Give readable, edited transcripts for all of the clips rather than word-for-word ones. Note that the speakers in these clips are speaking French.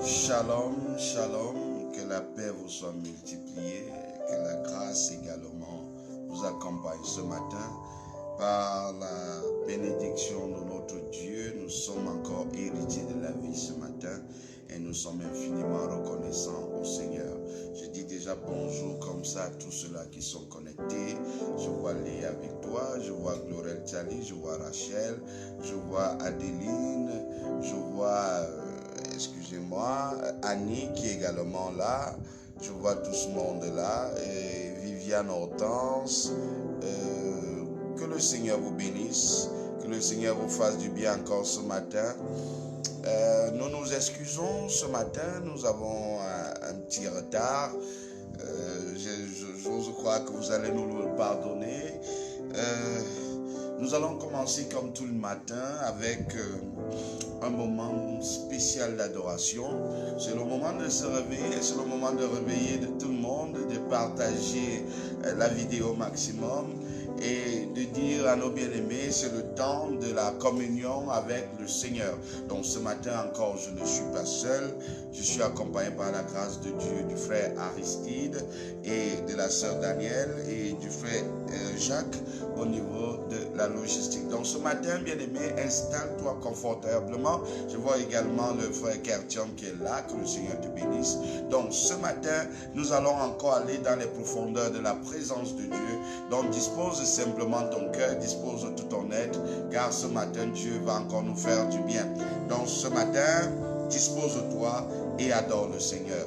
Shalom, shalom, que la paix vous soit multipliée, que la grâce également vous accompagne ce matin. Par la bénédiction de notre Dieu, nous sommes encore héritiers de la vie ce matin et nous sommes infiniment reconnaissants au Seigneur. Je dis déjà bonjour comme ça à tous ceux-là qui sont connectés. Je vois Léa avec toi, je vois Glorel Tchali, je vois Rachel, je vois Adeline, je vois, excusez-moi, Annie qui est également là. Je vois tout ce monde-là, et Viviane Hortense. Que le Seigneur vous bénisse, que le Seigneur vous fasse du bien encore ce matin. Nous nous excusons ce matin, nous avons un petit retard. J'ose croire que vous allez nous le pardonner. Nous allons commencer comme tout le matin avec un moment spécial d'adoration. C'est le moment de se réveiller, c'est le moment de réveiller de tout le monde, de partager la vidéo au maximum et de dire à nos bien-aimés, c'est le temps de la communion avec le Seigneur. Donc ce matin encore, je ne suis pas seul, je suis accompagné par la grâce de Dieu du frère Aristide et de la sœur Danielle et du frère Jacques au niveau de la logistique. Donc ce matin, bien-aimé, installe-toi confortablement. Je vois également le frère Kertium qui est là, que le Seigneur te bénisse. Donc ce matin, nous allons encore aller dans les profondeurs de la présence de Dieu. Donc dispose simplement ton cœur, dispose tout ton être, car ce matin, Dieu va encore nous faire du bien. Donc ce matin, dispose-toi et adore le Seigneur.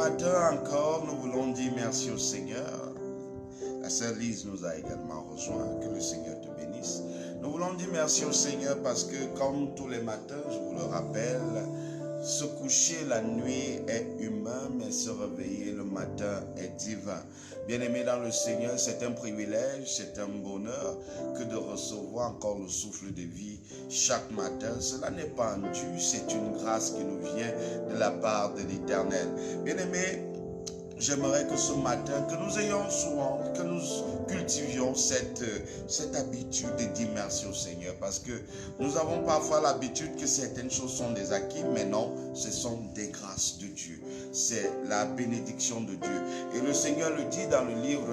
matin encore, nous voulons dire merci au Seigneur. La sœur Lise nous a également rejoint. Que le Seigneur te bénisse. Nous voulons dire merci au Seigneur parce que comme tous les matins, je vous le rappelle, se coucher la nuit est humain, mais se réveiller le matin est divin. Bien-aimés dans le Seigneur, c'est un privilège, c'est un bonheur que de recevoir encore le souffle de vie chaque matin. Cela n'est pas un dû, c'est une grâce qui nous vient de la part de l'Éternel. Bien-aimés, j'aimerais que ce matin, que nous ayons souvent, que nous cultivions cette habitude de dire merci au Seigneur. Parce que nous avons parfois l'habitude que certaines choses sont des acquis, mais non, ce sont des grâces de Dieu. C'est la bénédiction de Dieu. Et le Seigneur le dit dans le livre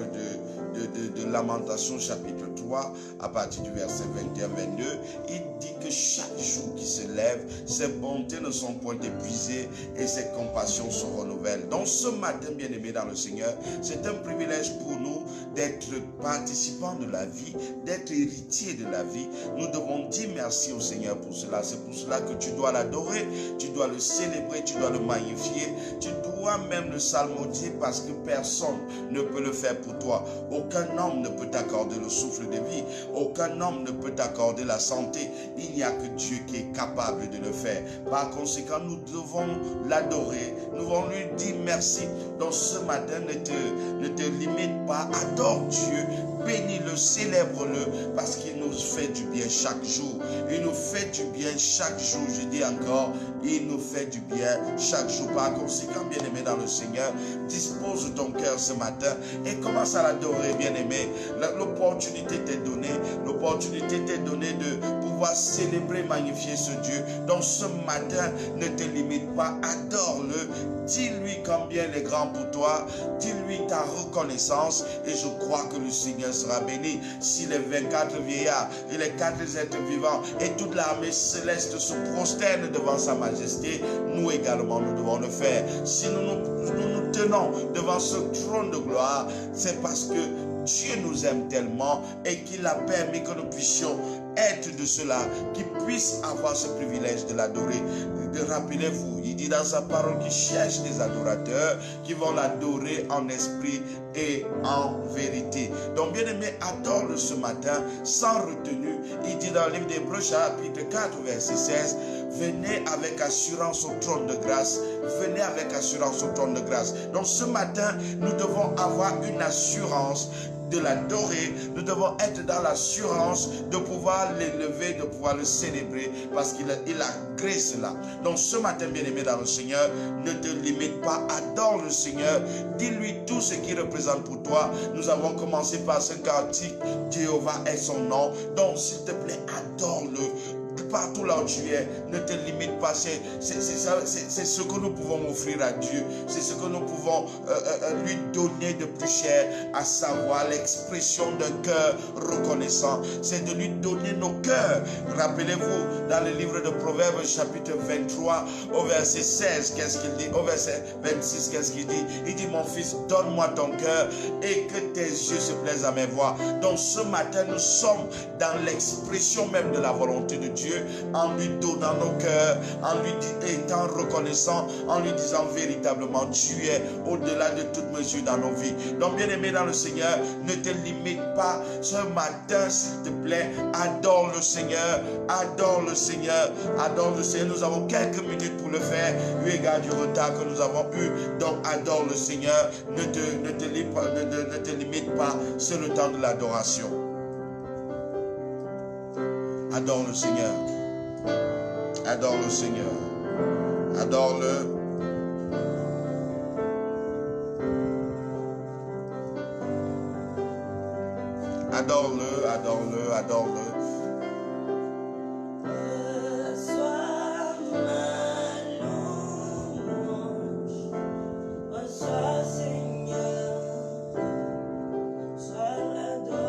de Lamentations chapitre 3, à partir du verset 21-22, il dit que chaque jour qui se lève, ses bontés ne sont point épuisées et ses compassions se renouvellent. Donc ce matin, bien-aimés dans le Seigneur, c'est un privilège pour nous d'être participants de la vie, d'être héritiers de la vie. Nous devons dire merci au Seigneur pour cela. C'est pour cela que tu dois l'adorer, tu dois le célébrer, tu dois le magnifier, tu dois même le psalmodier parce que personne ne peut le faire pour toi. Aucun homme ne peut t'accorder le souffle de vie, aucun homme ne peut t'accorder la santé. Il n'y a que Dieu qui est capable de le faire. Par conséquent, nous devons l'adorer, nous devons lui dire merci. Donc ce matin, ne te limite pas, adore Dieu, bénis-le, célèbre-le, parce qu'il nous fait du bien chaque jour. Il nous fait du bien chaque jour, je dis encore, il nous fait du bien chaque jour. Par conséquent, bien-aimé dans le Seigneur, dispose ton cœur ce matin et commence à l'adorer, bien-aimé. L'opportunité t'est donnée, de pouvoir célébrer, magnifier ce Dieu. Donc ce matin, ne te limite pas, adore-le, dis-lui combien il est grand pour toi, dis-lui ta reconnaissance et je crois que le Seigneur sera béni. Si les 24 vieillards et les 4 êtres vivants et toute l'armée céleste se prosternent devant sa majesté, nous également nous devons le faire. Si nous tenons devant ce trône de gloire, c'est parce que Dieu nous aime tellement et qu'il a permis que nous puissions être de ceux-là, qui puissent avoir ce privilège de l'adorer. Rappelez-vous, il dit dans sa parole qu'il cherche des adorateurs qui vont l'adorer en esprit et en vérité. Donc bien aimé, adore-le ce matin sans retenue. Il dit dans le livre d'Hébreux chapitre 4 verset 16, venez avec assurance au trône de grâce. Venez avec assurance au trône de grâce. Donc ce matin, nous devons avoir une assurance de l'adorer. Nous devons être dans l'assurance de pouvoir l'élever, de pouvoir le célébrer, parce qu'il a créé cela. Donc ce matin, bien-aimé dans le Seigneur, ne te limite pas, adore le Seigneur, dis-lui tout ce qu'il représente pour toi. Nous avons commencé par ce cantique, Jéhovah est son nom. Donc s'il te plaît, adore-le. Partout là où tu es, ne te limite pas. C'est ce que nous pouvons offrir à Dieu. C'est ce que nous pouvons lui donner de plus cher, à savoir l'expression d'un cœur reconnaissant. C'est de lui donner nos cœurs. Rappelez-vous, dans le livre de Proverbes, chapitre 23, au verset 16, qu'est-ce qu'il dit? Au verset 26, qu'est-ce qu'il dit? Il dit, mon fils, donne-moi ton cœur et que tes yeux se plaisent à mes voix. Donc ce matin, nous sommes dans l'expression même de la volonté de Dieu, en lui donnant nos cœurs, en lui étant reconnaissant, en lui disant véritablement, tu es au-delà de toute mesure dans nos vies. Donc bien aimé dans le Seigneur, ne te limite pas. Ce matin, s'il te plaît, adore le Seigneur, adore le Seigneur, adore le Seigneur. Nous avons quelques minutes pour le faire, eu égard du retard que nous avons eu. Donc adore le Seigneur, ne te limite pas, c'est le temps de l'adoration. Adore le Seigneur. Adore le Seigneur. Adore-le. Adore-le, adore-le, adore-le. Seigneur, sois l'adoration.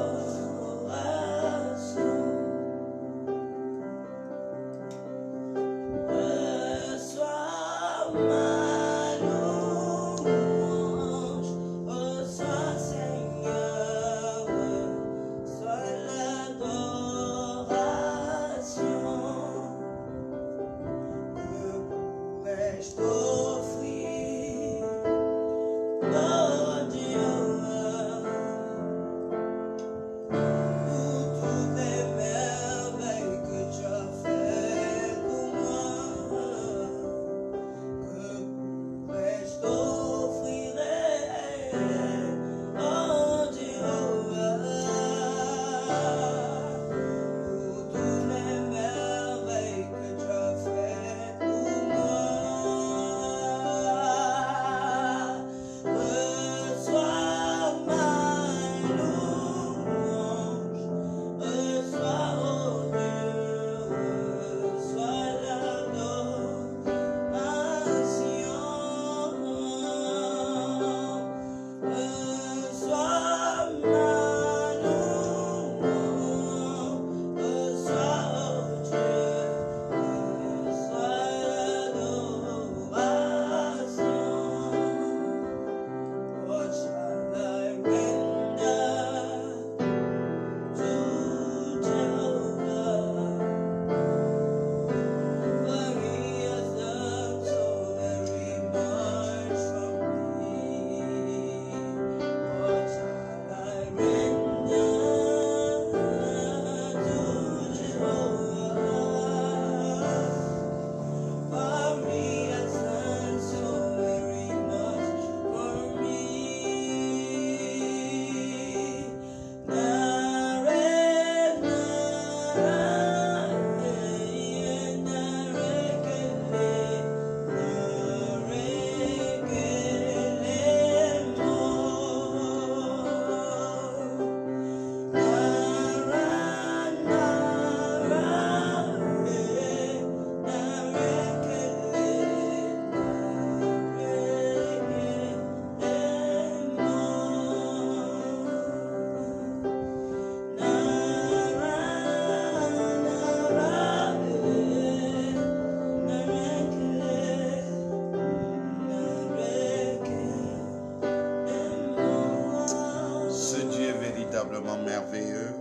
véritablement merveilleux.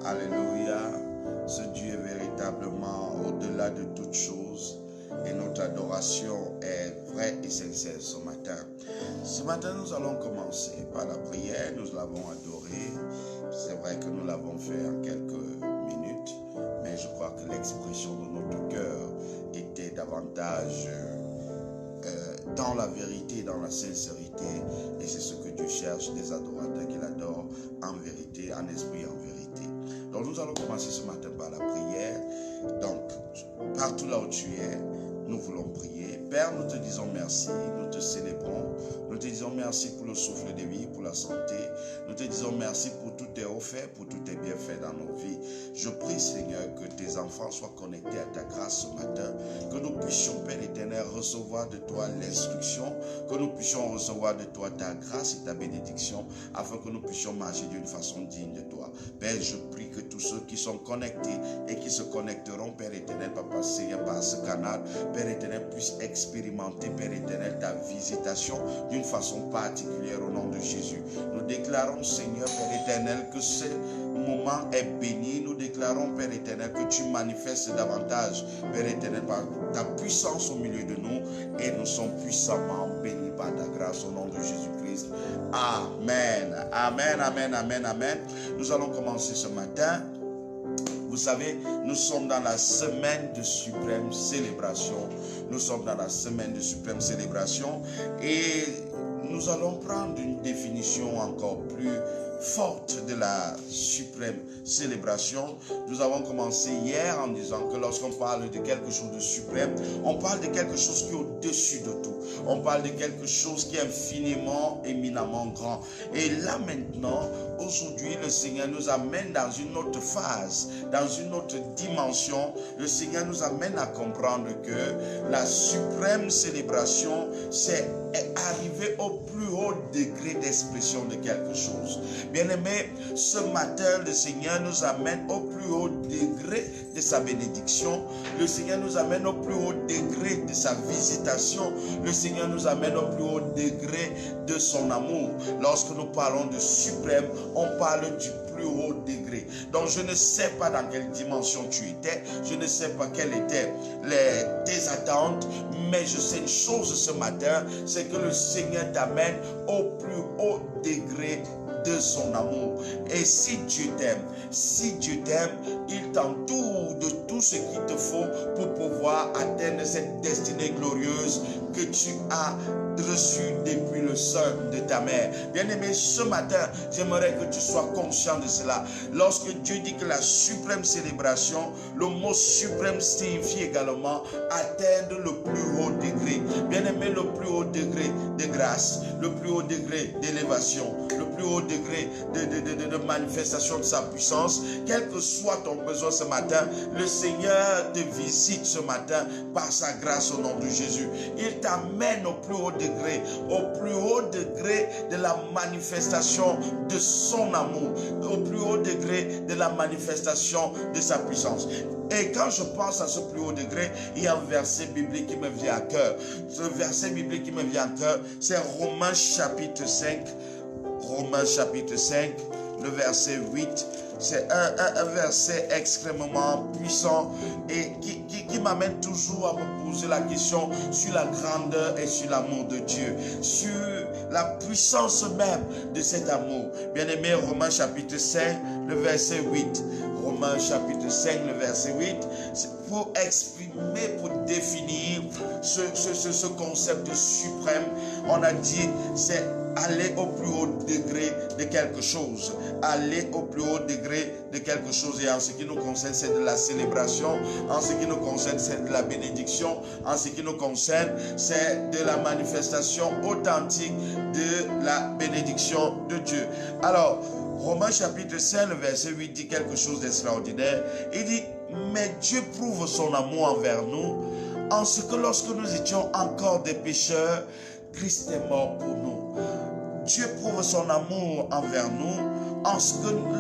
Alléluia. Ce Dieu est véritablement au-delà de toutes choses. Et notre adoration est vraie et sincère ce matin. Ce matin, nous allons commencer par la prière. Nous l'avons adoré. C'est vrai que nous l'avons fait en quelques minutes. Mais je crois que l'expression de notre cœur était davantage dans la vérité, dans la sincérité. Et c'est ce que Dieu cherche, des adorateurs qu'il adore en vérité, en esprit, en vérité. Donc nous allons commencer ce matin par la prière. Donc, partout là où tu es, nous voulons prier. Père, nous te disons merci, nous te célébrons. Nous te disons merci pour le souffle de vie, pour la santé. Nous te disons merci pour tous tes offerts, pour tous tes bienfaits dans nos vies. Je prie, Seigneur, que tes enfants soient connectés à ta grâce ce matin. Que nous puissions, Père éternel, recevoir de toi l'instruction. Que nous puissions recevoir de toi ta grâce et ta bénédiction, afin que nous puissions marcher d'une façon digne de toi. Père, je prie que tous ceux qui sont connectés et qui se connecteront, Père éternel, Papa Seigneur, par ce canal, Père éternel, puissent expérimenter, Père éternel, ta visitation d'une façon particulière au nom de Jésus. Nous déclarons, Seigneur, Père éternel, que ce moment est béni. Nous déclarons, Père éternel, que tu manifestes davantage, Père éternel, par ta puissance au milieu de nous, et nous sommes puissamment bénis par ta grâce au nom de Jésus-Christ. Amen. Amen, amen, amen, amen. Nous allons commencer ce matin. Vous savez, nous sommes dans la semaine de suprême célébration. Nous sommes dans la semaine de suprême célébration et nous allons prendre une définition encore plus forte de la suprême célébration. Nous avons commencé hier en disant que lorsqu'on parle de quelque chose de suprême, on parle de quelque chose qui est au-dessus de tout. On parle de quelque chose qui est infiniment, éminemment grand. Et là maintenant, aujourd'hui, le Seigneur nous amène dans une autre phase, dans une autre dimension. Le Seigneur nous amène à comprendre que la suprême célébration, c'est arriver au plus haut degré d'expression de quelque chose. Bien-aimés, ce matin, le Seigneur nous amène au plus haut degré de sa bénédiction. Le Seigneur nous amène au plus haut degré de sa visitation. Le Seigneur nous amène au plus haut degré de son amour. Lorsque nous parlons de suprême, on parle du plus haut degré. Donc je ne sais pas dans quelle dimension tu étais, je ne sais pas quelles étaient tes attentes, mais je sais une chose ce matin, c'est que le Seigneur t'amène au plus haut degré de son amour. Et si Dieu t'aime, il t'entoure de tout ce qu'il te faut pour pouvoir atteindre cette destinée glorieuse que tu as reçue depuis le sein de ta mère. Bien-aimé, ce matin, j'aimerais que tu sois conscient de cela. Lorsque Dieu dit que la suprême célébration, le mot suprême signifie également atteindre le plus haut degré. Bien-aimé, le plus haut degré de grâce, le plus haut degré d'élévation, le plus haut degré de manifestation de sa puissance. Quel que soit ton besoin ce matin, le Seigneur te visite ce matin par sa grâce au nom de Jésus. Il t'amène au plus haut degré de la manifestation de son amour, au plus haut degré de la manifestation de sa puissance. Et quand je pense à ce plus haut degré, il y a un verset biblique qui me vient à cœur. Ce verset biblique qui me vient à cœur, c'est Romains chapitre 5. Romains chapitre 5, le verset 8. C'est un verset extrêmement puissant et qui m'amène toujours à me poser la question sur la grandeur et sur l'amour de Dieu, sur la puissance même de cet amour. Bien-aimé, Romains chapitre 5, le verset 8. Romains chapitre 5, le verset 8, c'est pour exprimer, pour définir ce concept suprême. On a dit, c'est aller au plus haut degré de quelque chose. Aller au plus haut degré de quelque chose. Et en ce qui nous concerne, c'est de la célébration. En ce qui nous concerne, c'est de la bénédiction. En ce qui nous concerne, c'est de la manifestation authentique de la bénédiction de Dieu. Alors, Romains chapitre 5, le verset 8 dit quelque chose d'extraordinaire. Il dit, mais Dieu prouve son amour envers nous, en ce que lorsque nous étions encore des pécheurs, Christ est mort pour nous. Dieu prouve son amour envers nous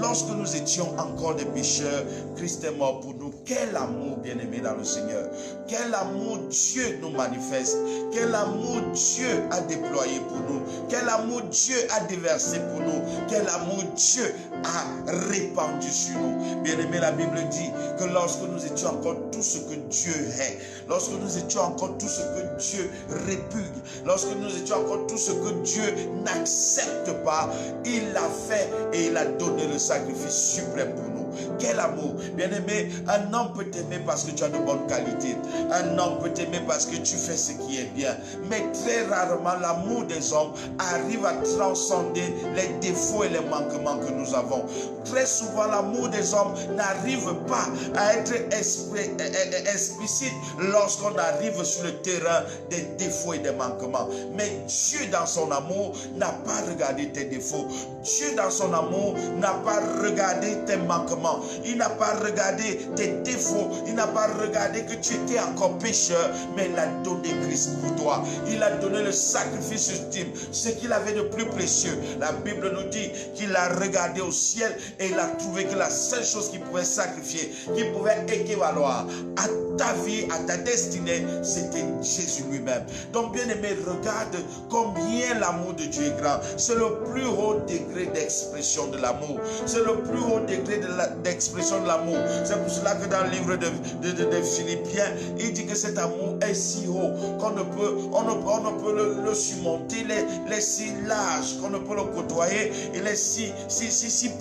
lorsque nous étions encore des pécheurs, Christ est mort pour nous. Quel amour, bien-aimé dans le Seigneur. Quel amour Dieu nous manifeste. Quel amour Dieu a déployé pour nous. Quel amour Dieu a déversé pour nous. Quel amour Dieu a répandu sur nous. Bien-aimé, la Bible dit que lorsque nous étions encore tout ce que Dieu est, lorsque nous étions encore tout ce que Dieu répugne, lorsque nous étions encore tout ce que Dieu n'accepte pas, il l'a fait et il a donné le sacrifice suprême pour nous. Quel amour. Bien-aimé, un homme peut t'aimer parce que tu as de bonnes qualités. Un homme peut t'aimer parce que tu fais ce qui est bien. Mais très rarement, l'amour des hommes arrive à transcender les défauts et les manquements que nous avons. Très souvent, l'amour des hommes n'arrive pas à être explicite lorsqu'on arrive sur le terrain des défauts et des manquements. Mais Dieu, dans son amour, n'a pas regardé tes défauts. Dieu, dans son amour, n'a pas regardé tes manquements. Il n'a pas regardé tes défauts. Il n'a pas regardé que tu étais encore pécheur, mais il a donné Christ pour toi. Il a donné le sacrifice ultime, ce qu'il avait de plus précieux. La Bible nous dit qu'il a regardé au ciel et il a trouvé que la seule chose qu'il pouvait sacrifier, qui pouvait équivaloir à ta vie, à ta destinée, c'était Jésus lui-même. Donc bien aimé, regarde combien l'amour de Dieu est grand. C'est le plus haut degré d'expression de l'amour. C'est le plus haut degré d'expression de l'amour. C'est pour cela que dans le livre de Philippiens, il dit que cet amour est si haut qu'on ne peut le surmonter, il est si large qu'on ne peut le côtoyer, il est si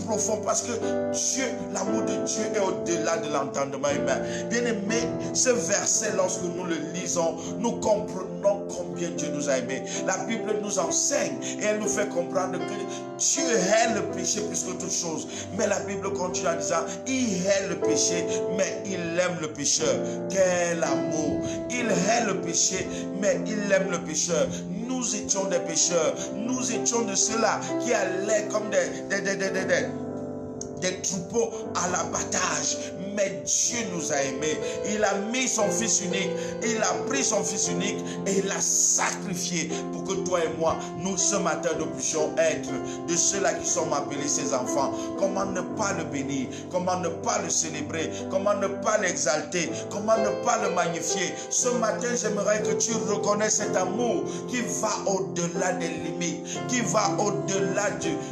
profond parce que Dieu, l'amour de Dieu est au-delà de l'entendement humain. Bien aimé, ce verset, lorsque nous le lisons, nous comprenons combien Dieu nous a aimés. La Bible nous enseigne et elle nous fait comprendre que Dieu hait le péché plus que toute chose. Mais la Bible continue en disant, il hait le péché, mais il aime le pécheur. Quel amour! Il hait le péché, mais il aime le pécheur. Nous étions des pécheurs. Nous étions de ceux-là qui allaient comme des troupeaux à l'abattage. Mais Dieu nous a aimés. Il a mis son fils unique. Il a pris son fils unique et il l'a sacrifié pour que toi et moi, nous ce matin, nous puissions être de ceux-là qui sont appelés ses enfants. Comment ne pas le bénir? Comment ne pas le célébrer? Comment ne pas l'exalter? Comment ne pas le magnifier? Ce matin, j'aimerais que tu reconnaisses cet amour qui va au-delà des limites, qui va au-delà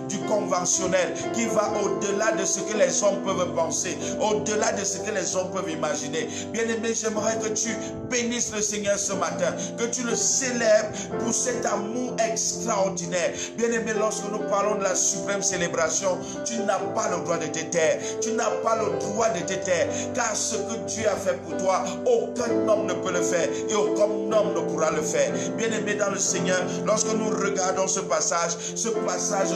du conventionnel, qui va au-delà de ce que les hommes peuvent penser, au-delà de ce que les hommes peuvent imaginer. Bien-aimé, j'aimerais que tu bénisses le Seigneur ce matin, que tu le célèbres pour cet amour extraordinaire. Bien-aimé, lorsque nous parlons de la suprême célébration, tu n'as pas le droit de te taire. Tu n'as pas le droit de te taire, car ce que Dieu a fait pour toi, aucun homme ne peut le faire et aucun homme ne pourra le faire. Bien-aimé dans le Seigneur, lorsque nous regardons ce passage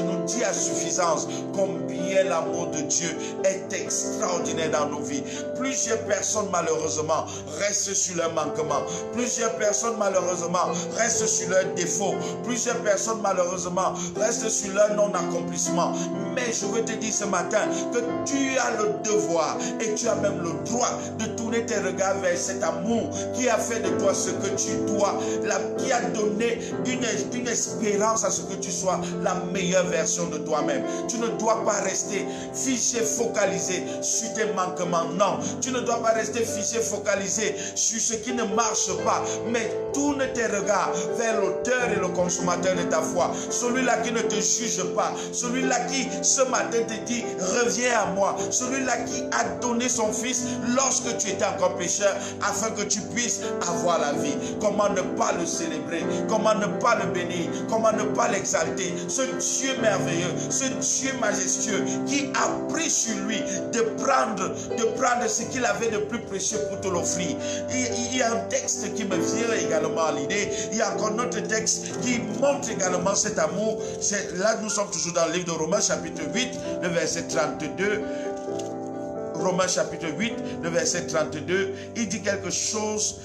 nous dit à suffisance combien l'amour de Dieu est extraordinaire dans nos vies. Plusieurs personnes malheureusement restent sur leur manquement. Plusieurs personnes malheureusement restent sur leurs défauts. Plusieurs personnes malheureusement restent sur leur non-accomplissement. Mais je veux te dire ce matin que tu as le devoir et tu as même le droit de tourner tes regards vers cet amour qui a fait de toi ce que tu dois, qui a donné une espérance à ce que tu sois la meilleure version de toi-même. Tu ne dois pas rester fiché, focalisé sur tes manquements. Non, tu ne dois pas rester fiché, focalisé sur ce qui ne marche pas, mais tourne tes regards vers l'auteur et le consommateur de ta foi. Celui-là qui ne te juge pas, celui-là qui ce matin te dit reviens à moi, celui-là qui a donné son fils lorsque tu étais encore pécheur afin que tu puisses avoir la vie. Comment ne pas le célébrer? Comment ne pas le bénir? Comment ne pas l'exalter? Ce Dieu merveilleux, ce Dieu majestueux qui a pris sur lui de prendre ce qu'il avait de plus précieux pour te l'offrir. Il y a un texte qui me vient également à l'idée. Il y a encore un autre texte qui montre également cet amour. Là, nous sommes toujours dans le livre de Romains chapitre 8, le verset 32. Romains chapitre 8, le verset 32, il dit quelque chose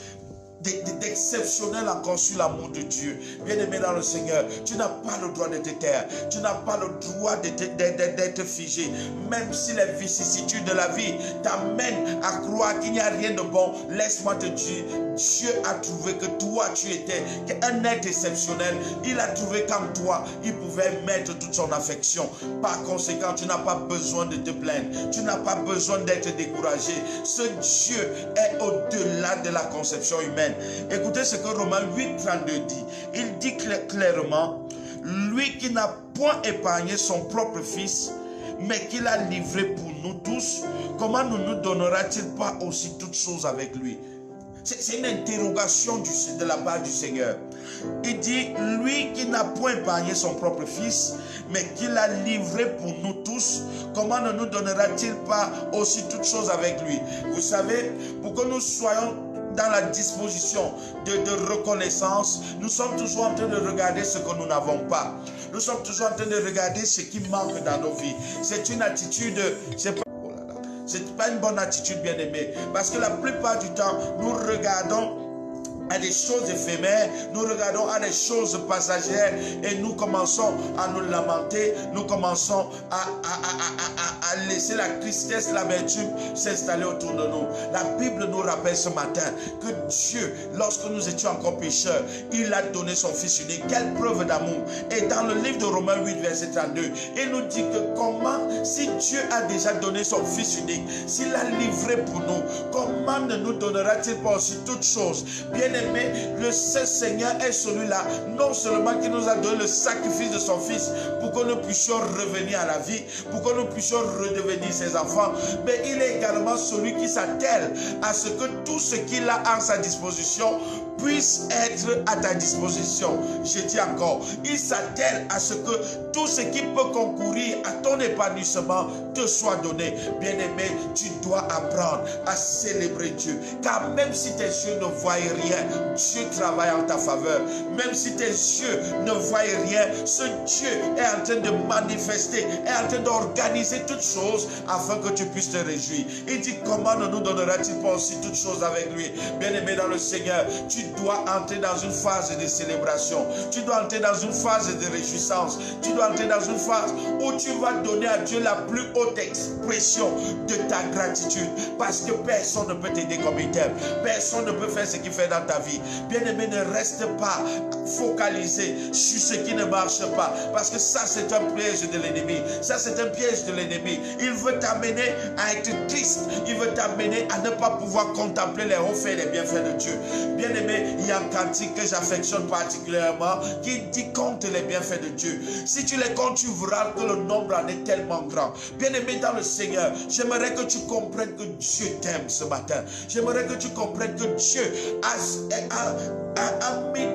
d'exceptionnel encore sur l'amour de Dieu. Bien-aimé dans le Seigneur, tu n'as pas le droit de te taire. Tu n'as pas le droit d'être figé. Même si les vicissitudes de la vie t'amènent à croire qu'il n'y a rien de bon, laisse-moi te dire, Dieu a trouvé que toi, tu étais un être exceptionnel. Il a trouvé qu'en toi, il pouvait mettre toute son affection. Par conséquent, tu n'as pas besoin de te plaindre. Tu n'as pas besoin d'être découragé. Ce Dieu est au-delà de la conception humaine. Écoutez ce que Romains 8:32 dit. Il dit clairement, lui qui n'a point épargné son propre fils, mais qui l'a livré pour nous tous, comment ne nous donnera-t-il pas aussi toutes choses avec lui? C'est une interrogation de la part du Seigneur. Il dit, lui qui n'a point épargné son propre fils, mais qui l'a livré pour nous tous, comment ne nous donnera-t-il pas aussi toutes choses avec lui? Vous savez, pour que nous soyons dans la disposition de reconnaissance, nous sommes toujours en train de regarder ce que nous n'avons pas. Nous sommes toujours en train de regarder ce qui manque dans nos vies. C'est une attitude, c'est pas une bonne attitude, bien-aimé. Parce que la plupart du temps, nous regardons à des choses éphémères, nous regardons à des choses passagères et nous commençons à nous lamenter, nous commençons à laisser la tristesse, l'amertume s'installer autour de nous. La Bible nous rappelle ce matin que Dieu, lorsque nous étions encore pécheurs, il a donné son Fils unique. Quelle preuve d'amour! Et dans le livre de Romains 8, verset 32, il nous dit que comment, si Dieu a déjà donné son Fils unique, s'il l'a livré pour nous, comment ne nous donnera-t-il pas aussi toutes choses? Bien aimé, le Seigneur est celui-là, non seulement qui nous a donné le sacrifice de son Fils pour que nous puissions revenir à la vie, pour que nous puissions redevenir ses enfants, mais il est également celui qui s'attelle à ce que tout ce qu'il a à sa disposition puisse être à ta disposition. Je dis encore, il s'attelle à ce que tout ce qui peut concourir à ton épanouissement te soit donné. Bien-aimé, tu dois apprendre à célébrer Dieu, car même si tes yeux ne voient rien, Dieu travaille en ta faveur. Même si tes yeux ne voient rien, ce Dieu est en train de manifester, est en train d'organiser toutes choses afin que tu puisses te réjouir. Il dit, comment ne nous donnera-t-il pas aussi toutes choses avec lui? Bien-aimé dans le Seigneur, tu dois entrer dans une phase de célébration. Tu dois entrer dans une phase de réjouissance. Tu dois entrer dans une phase où tu vas donner à Dieu la plus haute expression de ta gratitude. Parce que personne ne peut t'aider comme il t'aime. Personne ne peut faire ce qu'il fait dans ta vie. Bien-aimé, ne reste pas focalisé sur ce qui ne marche pas. Parce que ça, c'est un piège de l'ennemi. Ça, c'est un piège de l'ennemi. Il veut t'amener à être triste. Il veut t'amener à ne pas pouvoir contempler les hauts faits et les bienfaits de Dieu. Bien-aimé, il y a un cantique que j'affectionne particulièrement qui dit compte les bienfaits de Dieu. Si tu les comptes, tu verras que le nombre en est tellement grand. Bien-aimé dans le Seigneur, j'aimerais que tu comprennes que Dieu t'aime ce matin. J'aimerais que tu comprennes que Dieu a mis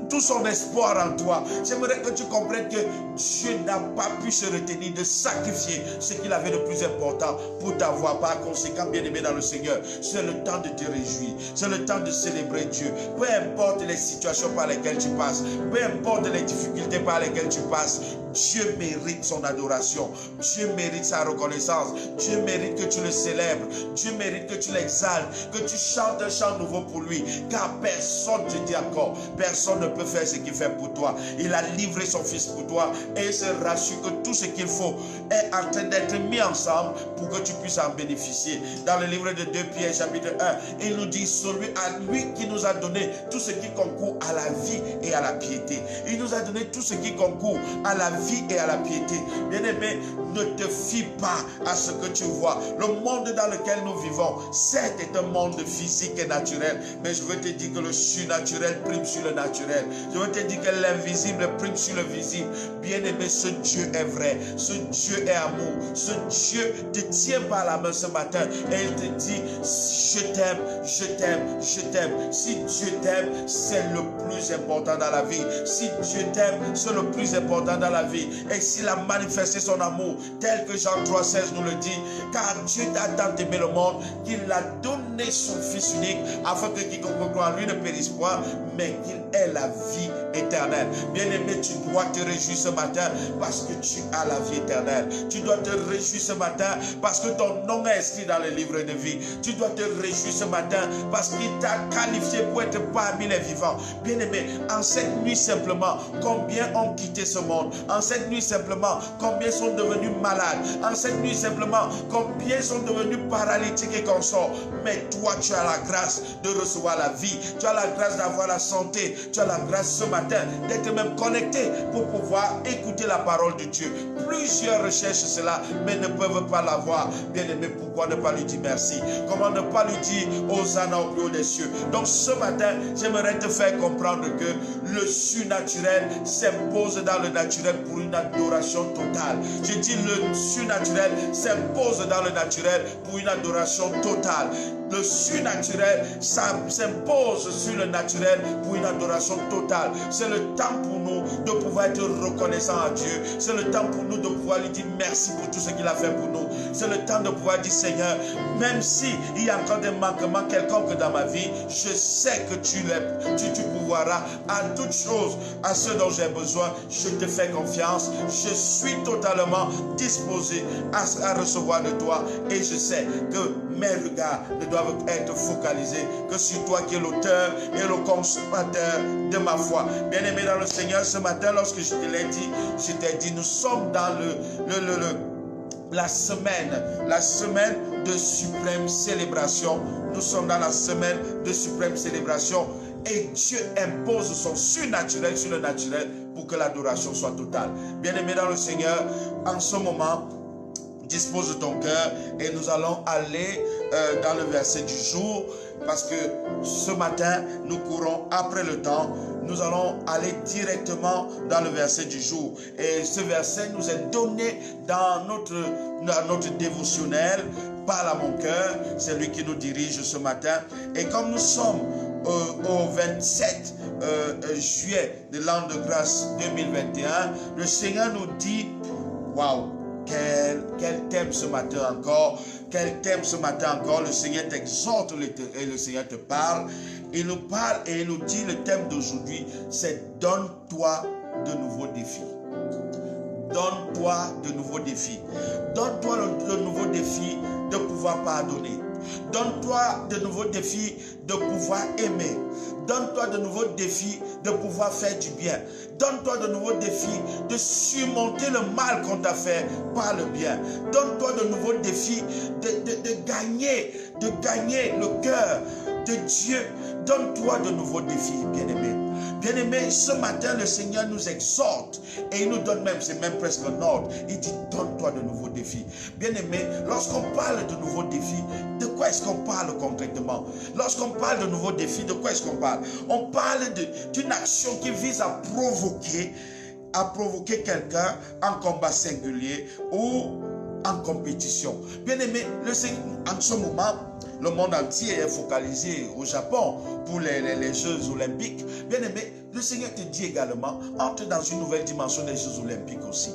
tout son espoir en toi. J'aimerais que tu comprennes que Dieu n'a pas pu se retenir de sacrifier ce qu'il avait de plus important pour t'avoir. Par conséquent, bien-aimé dans le Seigneur, c'est le temps de te réjouir. C'est le temps de célébrer Dieu. Peu importe les situations par lesquelles tu passes, peu importe les difficultés par lesquelles tu passes, Dieu mérite son adoration. Dieu mérite sa reconnaissance. Dieu mérite que tu le célèbres. Dieu mérite que tu l'exaltes, que tu chantes un chant nouveau pour lui. Car personne, je dis encore, personne ne peut faire ce qu'il fait pour toi. Il a livré son Fils pour toi et il se rassure que tout ce qu'il faut est en train d'être mis ensemble pour que tu puisses en bénéficier. Dans le livre de 2 Pierre chapitre 1, il nous dit, celui à lui qui nous a donné tout ce qui concourt à la vie et à la piété. Il nous a donné tout ce qui concourt à la vie et à la piété. Bien-aimé, ne te fie pas à ce que tu vois. Le monde dans lequel nous vivons, certes, est un monde physique et naturel, mais je veux te dire que le surnaturel prime sur le naturel. Je veux te dire que l'invisible prime sur le visible. Bien-aimé, ce Dieu est vrai. Ce Dieu est amour. Ce Dieu te tient par la main ce matin et il te dit, je t'aime, je t'aime, je t'aime. Si Dieu t'aime, c'est le plus important dans la vie. Si Dieu t'aime, c'est le plus important dans la vie. Et s'il a manifesté son amour, tel que Jean 3,16 nous le dit, car Dieu a tant aimé le monde qu'il a donné son Fils unique afin que quiconque croit en lui ne périsse point, mais qu'il ait la vie éternelle. Bien-aimé, tu dois te réjouir ce matin parce que tu as la vie éternelle. Tu dois te réjouir ce matin parce que ton nom est inscrit dans le livre de vie. Tu dois te réjouir ce matin parce qu'il t'a qualifié pour être parmi les vivants. Bien-aimé, en cette nuit simplement, combien ont quitté ce monde? En cette nuit simplement, combien sont devenus malades? En cette nuit simplement, combien sont devenus paralytiques et consorts? Mais toi, tu as la grâce de recevoir la vie. Tu as la grâce d'avoir la santé. Tu as la grâce ce matin d'être même connecté pour pouvoir écouter la parole de Dieu. Plusieurs recherchent cela, mais ne peuvent pas l'avoir. Bien-aimé, pourquoi ne pas lui dire merci? Comment ne pas lui dire Hosanna au plus haut des cieux? Donc ce matin, j'aimerais te faire comprendre que le surnaturel s'impose dans le naturel pour une adoration totale. Je dis le surnaturel s'impose dans le naturel pour une adoration totale. Le surnaturel s'impose sur le naturel pour une adoration totale. C'est le temps pour nous de pouvoir être reconnaissants à Dieu. C'est le temps pour nous de pouvoir lui dire merci pour tout ce qu'il a fait pour nous. C'est le temps de pouvoir dire Seigneur, même si il y a encore des manquements quelconques dans ma vie, je sais que tu pourvoiras à toutes choses, à ce dont j'ai besoin. Je te fais confiance. Je suis totalement disposé à recevoir de toi et je sais que mes regards ne doivent être focalisés que sur toi qui es l'auteur et le consommateur de ma foi. Bien-aimé dans le Seigneur, ce matin, lorsque je te l'ai dit, je t'ai dit, nous sommes dans la semaine de suprême célébration. Nous sommes dans la semaine de suprême célébration et Dieu impose son surnaturel sur le naturel pour que l'adoration soit totale. Bien-aimé dans le Seigneur, en ce moment, dispose de ton cœur et nous allons aller dans le verset du jour parce que ce matin, nous courons après le temps. Nous allons aller directement dans le verset du jour. Et ce verset nous est donné dans notre dévotionnel, Parle à mon cœur. C'est lui qui nous dirige ce matin. Et comme nous sommes au 27 juillet de l'an de grâce 2021, le Seigneur nous dit, waouh, quel thème ce matin encore, quel thème ce matin encore. Le Seigneur t'exhorte et le Seigneur te parle. Il nous parle et il nous dit le thème d'aujourd'hui, c'est donne-toi de nouveaux défis. Donne-toi de nouveaux défis. Donne-toi le nouveau défi de pouvoir pardonner. Donne-toi de nouveaux défis de pouvoir aimer. Donne-toi de nouveaux défis de pouvoir faire du bien. Donne-toi de nouveaux défis de surmonter le mal qu'on t'a fait par le bien. Donne-toi de nouveaux défis de gagner le cœur de Dieu. Donne-toi de nouveaux défis, bien-aimé. Bien-aimé, ce matin, le Seigneur nous exhorte et il nous donne même, c'est même presque un ordre. Il dit, donne-toi de nouveaux défis. Bien-aimé, lorsqu'on parle de nouveaux défis, de quoi est-ce qu'on parle concrètement? Lorsqu'on parle de nouveaux défis, de quoi est-ce qu'on parle? On parle d'une action qui vise à provoquer quelqu'un en combat singulier ou en compétition. Bien-aimé, le Seigneur, en ce moment, le monde entier est focalisé au Japon pour les Jeux Olympiques. Bien-aimé, le Seigneur te dit également, entre dans une nouvelle dimension des Jeux Olympiques aussi.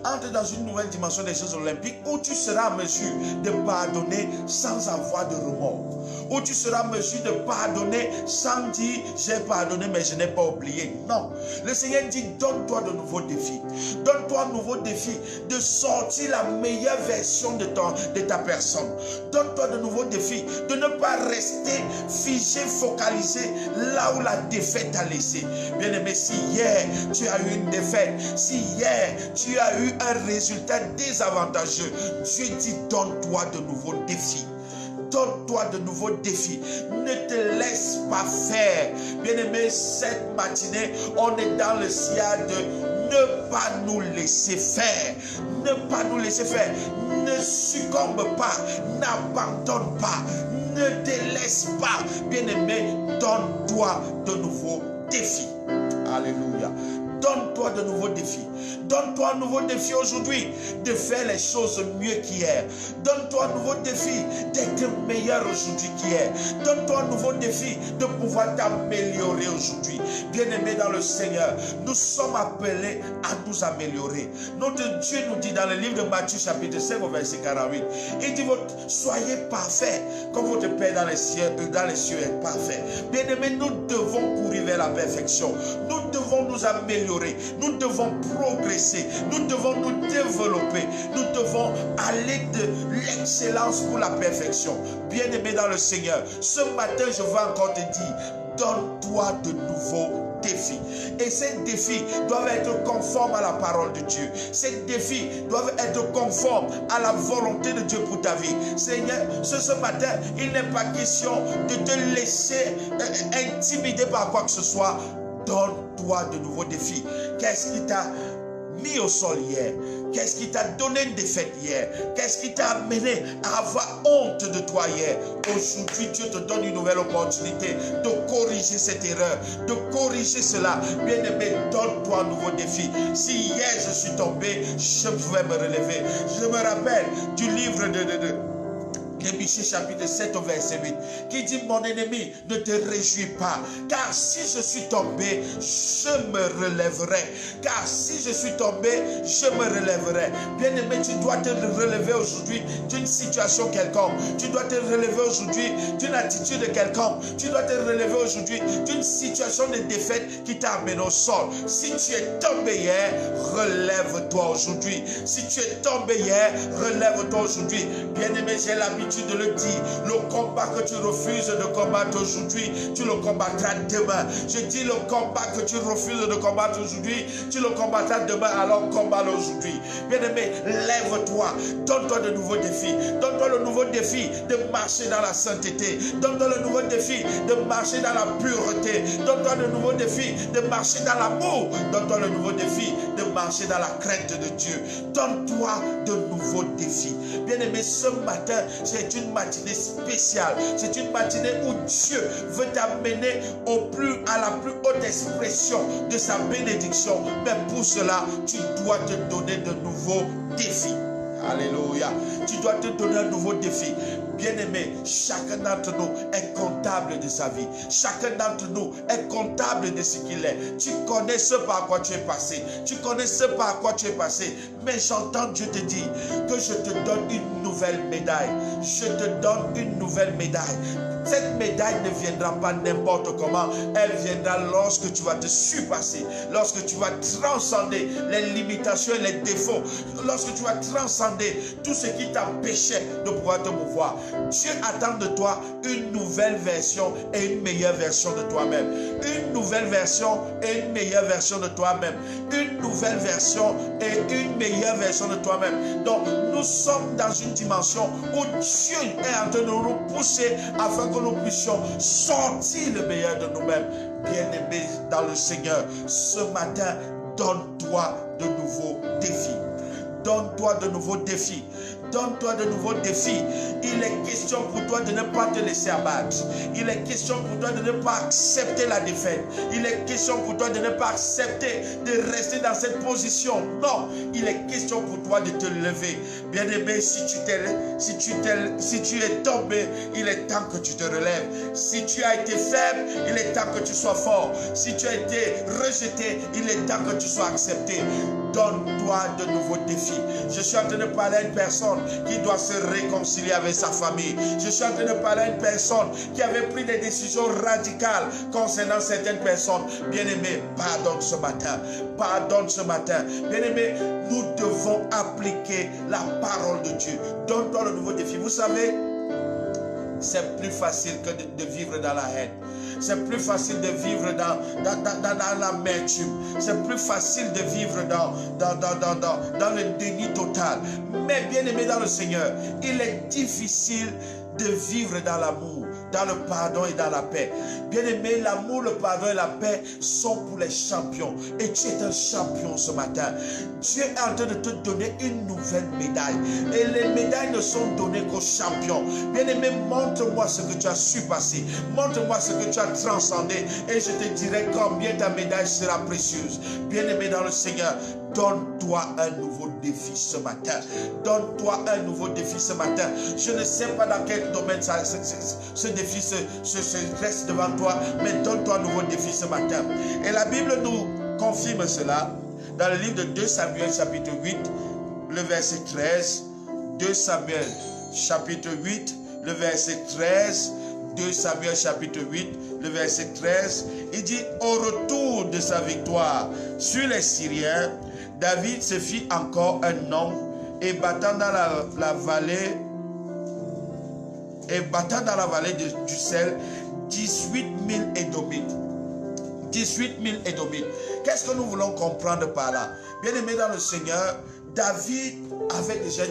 Entre dans une nouvelle dimension des Jeux Olympiques où tu seras en mesure de pardonner sans avoir de remords. Où tu seras en mesure de pardonner sans dire j'ai pardonné mais je n'ai pas oublié. Non. Le Seigneur dit donne-toi de nouveaux défis. Donne-toi un nouveau défi de sortir la meilleure version de ta personne. Donne-toi de nouveaux défis de ne pas rester figé, focalisé là où la défaite t'a laissé. Bien-aimé, si hier tu as eu une défaite, si hier tu as eu un résultat désavantageux, Dieu dit donne-toi de nouveaux défis. Donne-toi de nouveaux défis. Ne te laisse pas faire. Bien-aimé, cette matinée, on est dans le sillage de ne pas nous laisser faire. Ne pas nous laisser faire. Ne succombe pas. N'abandonne pas. Ne te laisse pas. Bien-aimé, donne-toi de nouveaux défis. Alléluia. Donne-toi donne-toi de nouveaux défis. Donne-toi un nouveau défi aujourd'hui de faire les choses mieux qu'hier. Donne-toi un nouveau défi d'être meilleur aujourd'hui qu'hier. Donne-toi un nouveau défi de pouvoir t'améliorer aujourd'hui. Bien-aimé dans le Seigneur, nous sommes appelés à nous améliorer. Notre Dieu nous dit dans le livre de Matthieu chapitre 5 au verset 48, il dit, soyez parfaits comme votre Père dans les cieux est parfait. Bien-aimé, nous devons courir vers la perfection. Nous devons nous améliorer. Nous devons progresser. Nous devons nous développer. Nous devons aller de l'excellence pour la perfection. Bien-aimé dans le Seigneur, ce matin, je vais encore te dire, donne-toi de nouveaux défis. Et ces défis doivent être conformes à la parole de Dieu. Ces défis doivent être conformes à la volonté de Dieu pour ta vie. Seigneur, ce matin, il n'est pas question de te laisser intimider par quoi que ce soit. Donne-toi de nouveaux défis. Qu'est-ce qui t'a mis au sol hier? Qu'est-ce qui t'a donné une défaite hier? Qu'est-ce qui t'a amené à avoir honte de toi hier? Aujourd'hui, Dieu te donne une nouvelle opportunité de corriger cette erreur, de corriger cela. Bien-aimé, donne-toi un nouveau défi. Si hier je suis tombé, je vais me relever. Je me rappelle du livre de Michée chapitre 7 au verset 8 qui dit, mon ennemi, ne te réjouis pas, car si je suis tombé, je me relèverai. Car si je suis tombé, je me relèverai. Bien-aimé, tu dois te relever aujourd'hui d'une situation quelconque. Tu dois te relever aujourd'hui d'une attitude quelconque. Tu dois te relever aujourd'hui d'une situation de défaite qui t'a amené au sol. Si tu es tombé hier, relève-toi aujourd'hui. Si tu es tombé hier, relève-toi aujourd'hui. Bien-aimé, j'ai l'habitude de le dire, le combat que tu refuses de combattre aujourd'hui, tu le combattras demain. Je dis, le combat que tu refuses de combattre aujourd'hui, tu le combattras demain, alors combat-le aujourd'hui. Bien-aimé, lève-toi, donne-toi de nouveaux défis. Donne-toi le nouveau défi de marcher dans la sainteté. Donne-toi le nouveau défi de marcher dans la pureté. Donne-toi le nouveau défi de marcher dans l'amour. Donne-toi le nouveau défi de marcher dans la crainte de Dieu. Donne-toi de nouveaux défis. Bien-aimé, ce matin, c'est une matinée spéciale. C'est une matinée où Dieu veut t'amener à la plus haute expression de sa bénédiction. Mais pour cela, tu dois te donner de nouveaux défis. Alléluia. Tu dois te donner un nouveau défi. Bien-aimé, chacun d'entre nous est comptable de sa vie. Chacun d'entre nous est comptable de ce qu'il est. Tu connais ce par quoi tu es passé. Tu connais ce par quoi tu es passé. Mais j'entends Dieu te dire que je te donne une nouvelle médaille. Je te donne une nouvelle médaille. Cette médaille ne viendra pas n'importe comment. Elle viendra lorsque tu vas te surpasser. Lorsque tu vas transcender les limitations et les défauts. Lorsque tu vas transcender tout ce qui t'empêchait de pouvoir te mouvoir. Dieu attend de toi une nouvelle version et une meilleure version de toi-même. Une nouvelle version et une meilleure version de toi-même. Une nouvelle version et une meilleure version de toi-même. Donc, nous sommes dans une dimension où Dieu est en train de nous pousser afin que nous puissions sortir le meilleur de nous-mêmes. Bien-aimés dans le Seigneur, ce matin, donne-toi de nouveaux défis. Donne-toi de nouveaux défis. Donne-toi de nouveaux défis. Il est question pour toi de ne pas te laisser abattre. Il est question pour toi de ne pas accepter la défaite. Il est question pour toi de ne pas accepter de rester dans cette position. Non, il est question pour toi de te lever. Bien-aimé, si tu es tombé, il est temps que tu te relèves. Si tu as été faible, il est temps que tu sois fort. Si tu as été rejeté, il est temps que tu sois accepté. Donne-toi de nouveaux défis. Je suis en train de parler à une personne qui doit se réconcilier avec sa famille. Je suis en train de parler à une personne qui avait pris des décisions radicales concernant certaines personnes. Bien-aimé, pardonne ce matin. Pardonne ce matin. Bien-aimé, nous devons appliquer la parole de Dieu. Donne-toi de nouveaux défis. Vous savez, c'est plus facile que de vivre dans la haine. C'est plus facile de vivre dans l'amertume. C'est plus facile de vivre dans le déni total. Mais bien aimé dans le Seigneur, il est difficile de vivre dans l'amour. dans le pardon et dans la paix. Bien-aimé, l'amour, le pardon et la paix sont pour les champions. Et tu es un champion ce matin. Dieu est en train de te donner une nouvelle médaille. Et les médailles ne sont données qu'aux champions. Bien-aimé, montre-moi ce que tu as su passer. Montre-moi ce que tu as transcendé. Et je te dirai combien ta médaille sera précieuse. Bien-aimé dans le Seigneur, donne-toi un nouveau défi ce matin. Donne-toi un nouveau défi ce matin. Je ne sais pas dans quel domaine ce défi se reste devant toi, mais donne-toi un nouveau défi ce matin. Et la Bible nous confirme cela dans le livre de 2 Samuel chapitre 8, le verset 13. 2 Samuel chapitre 8, le verset 13. 2 Samuel chapitre 8, le verset 13. Il dit, au retour de sa victoire sur les Syriens, David se fit encore un homme et battant dans la vallée du sel 18 000 Édomites. 18 000 Édomites. Qu'est-ce que nous voulons comprendre par là? Bien-aimé dans le Seigneur, David avait déjà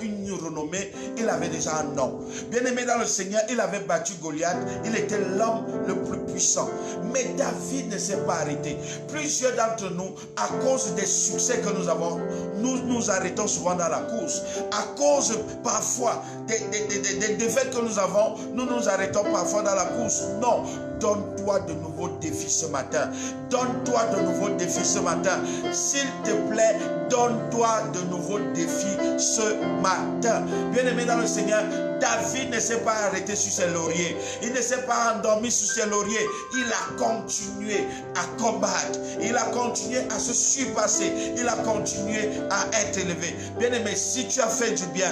une renommée, il avait déjà un nom. Bien-aimé dans le Seigneur, il avait battu Goliath, il était l'homme le plus puissant. Mais David ne s'est pas arrêté. Plusieurs d'entre nous, à cause des succès que nous avons, nous nous arrêtons souvent dans la course. À cause parfois des défaites que nous avons, nous nous arrêtons parfois dans la course. Non, donne-toi de nouveaux défis ce matin. Donne-toi de nouveaux défis ce matin. S'il te plaît, donne-toi de nouveaux défis ce matin. Bien-aimé dans le Seigneur, David ne s'est pas arrêté sur ses lauriers. Il ne s'est pas endormi sur ses lauriers. Il a continué à combattre. Il a continué à se surpasser. Il a continué à être élevé. Bien-aimé, si tu as fait du bien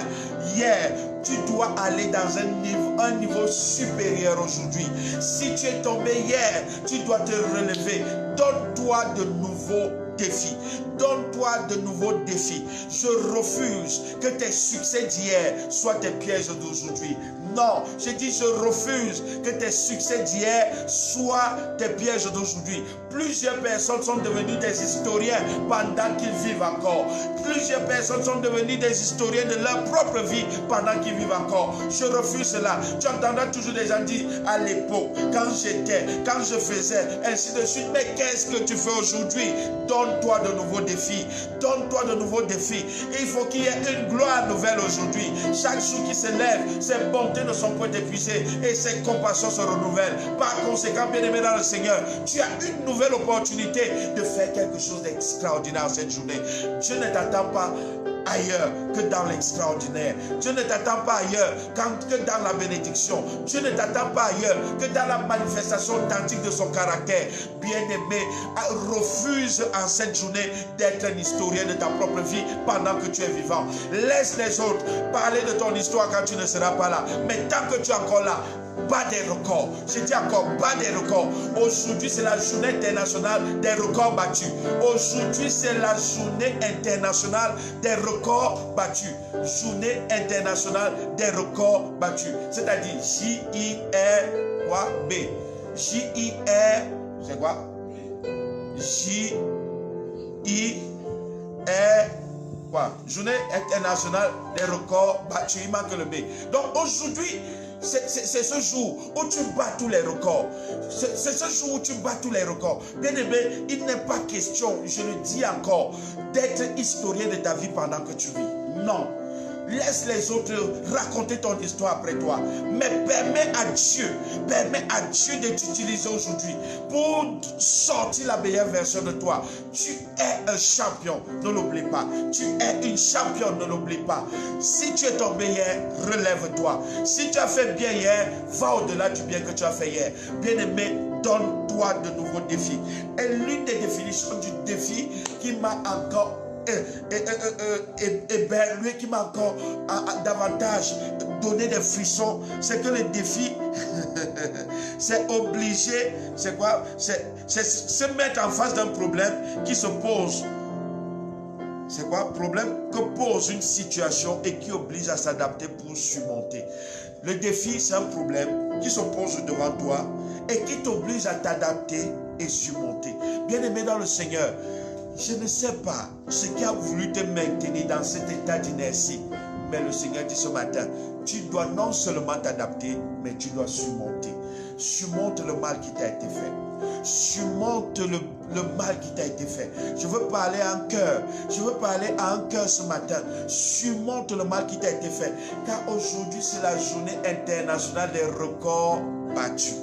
hier, tu dois aller dans un niveau supérieur aujourd'hui. Si tu es tombé hier, tu dois te relever. Donne-toi de nouveaux défis. Donne-toi de nouveaux défis. Je refuse que tes succès d'hier soient tes pièges d'aujourd'hui. Non, je dis je refuse que tes succès d'hier soient tes pièges d'aujourd'hui. Plusieurs personnes sont devenues des historiens pendant qu'ils vivent encore. Plusieurs personnes sont devenues des historiens de leur propre vie pendant qu'ils vivent encore. Je refuse cela. Tu entendras toujours des gens dire à l'époque, quand j'étais, quand je faisais, ainsi de suite. Mais qu'est-ce que tu fais aujourd'hui? Donne-toi de nouveaux défis. Donne-toi de nouveaux défis. Il faut qu'il y ait une gloire nouvelle aujourd'hui. Chaque jour qui se lève, ses bontés ne sont point épuisées et ses compassions se renouvellent. Par conséquent, bien-aimé dans le Seigneur, tu as une nouvelle opportunité de faire quelque chose d'extraordinaire cette journée. Dieu ne t'attend pas ailleurs que dans l'extraordinaire. Dieu ne t'attend pas ailleurs que dans la bénédiction. Dieu ne t'attend pas ailleurs que dans la manifestation authentique de son caractère. Bien-aimé, refuse en cette journée d'être un historien de ta propre vie pendant que tu es vivant. Laisse les autres parler de ton histoire quand tu ne seras pas là. Mais tant que tu es encore là, bats des records. Je dis encore, bats des records. Aujourd'hui, c'est la journée internationale des records battus. Aujourd'hui, c'est la journée internationale des records battus. Journée internationale des records battus. C'est-à-dire J-I-R quoi? B. J-I-R, c'est quoi? J-I-R quoi? Journée internationale des records battus. Il manque le B. Donc aujourd'hui, c'est ce jour où tu bats tous les records. C'est ce jour où tu bats tous les records. Bien-aimé, il n'est pas question, je le dis encore, d'être historien de ta vie pendant que tu vis. Non. Laisse les autres raconter ton histoire après toi. Mais permets à Dieu de t'utiliser aujourd'hui pour sortir la meilleure version de toi. Tu es un champion, ne l'oublie pas. Tu es une championne, ne l'oublie pas. Si tu es tombé hier, relève-toi. Si tu as fait bien hier, va au-delà du bien que tu as fait hier. Bien-aimé, donne-toi de nouveaux défis. Et l'une des définitions du défi qui m'a encore éberlué, qui m'a encore davantage donné des frissons, c'est que le défi c'est obligé, c'est quoi? C'est se mettre en face d'un problème qui se pose. C'est quoi? Problème que pose une situation et qui oblige à s'adapter pour surmonter. Le défi, c'est un problème qui se pose devant toi et qui t'oblige à t'adapter et surmonter. Bien-aimé dans le Seigneur, je ne sais pas ce qui a voulu te maintenir dans cet état d'inertie. Mais le Seigneur dit ce matin, tu dois non seulement t'adapter, mais tu dois surmonter. Surmonte le mal qui t'a été fait. Surmonte le mal qui t'a été fait. Je veux parler à un cœur. Je veux parler à un cœur ce matin. Surmonte le mal qui t'a été fait. Car aujourd'hui, c'est la journée internationale des records battus.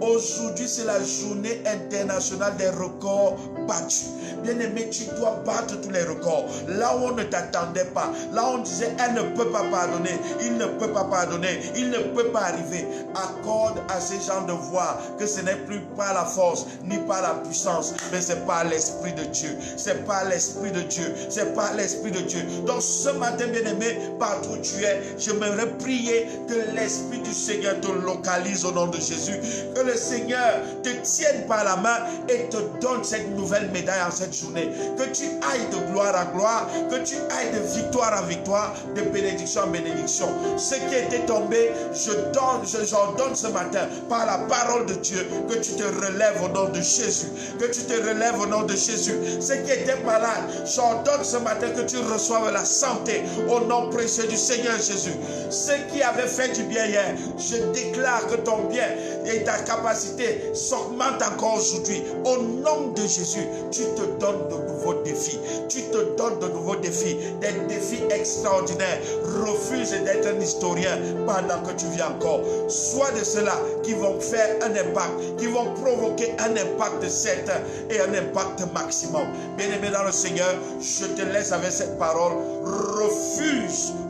Aujourd'hui, c'est la journée internationale des records battus. Bien-aimé, tu dois battre tous les records. Là où on ne t'attendait pas, là où on disait, elle ne peut pas pardonner, il ne peut pas pardonner, il ne peut pas arriver. Accorde à ces gens de voir que ce n'est plus par la force, ni par la puissance, mais c'est par l'Esprit de Dieu. C'est par l'Esprit de Dieu. C'est par l'Esprit de Dieu. Donc ce matin, bien-aimé, partout où tu es, j'aimerais prier que l'Esprit du Seigneur te localise au nom de Jésus. Que le Seigneur te tienne par la main et te donne cette nouvelle médaille en cette journée. Que tu ailles de gloire à gloire, que tu ailles de victoire en victoire, de bénédiction en bénédiction. Ce qui était tombé, j'en donne ce matin par la parole de Dieu, que tu te relèves au nom de Jésus. Que tu te relèves au nom de Jésus. Ce qui était malade, j'en donne ce matin que tu reçoives la santé au nom précieux du Seigneur Jésus. Ce qui avait fait du bien hier, je déclare que ton bien et ta capacité s'augmente encore aujourd'hui. Au nom de Jésus, tu te donnes de nouveaux défis. Tu te donnes de nouveaux défis. Des défis extraordinaires. Refuse d'être un historien pendant que tu vis encore. Sois de ceux-là qui vont faire un impact, qui vont provoquer un impact certain et un impact maximum. Bien-aimé dans le Seigneur, je te laisse avec cette parole.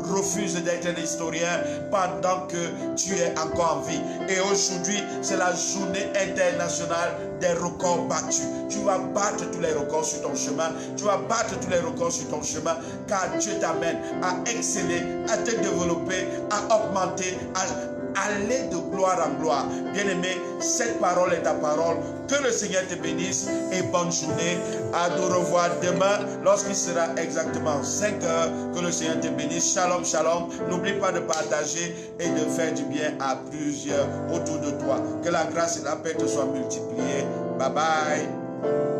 Refuse d'être un historien pendant que tu es encore en vie. Et aujourd'hui, c'est la journée internationale des records battus. Tu vas battre tous les records sur ton chemin. Tu vas battre tous les records sur ton chemin, car Dieu t'amène à exceller, à te développer, à augmenter, à aller de gloire en gloire. Bien-aimé, cette parole est ta parole. Que le Seigneur te bénisse et bonne journée. À te revoir demain lorsqu'il sera exactement 5 heures. Que le Seigneur te bénisse. Shalom, shalom. N'oublie pas de partager et de faire du bien à plusieurs autour de toi. Que la grâce et la paix te soient multipliées. Bye bye.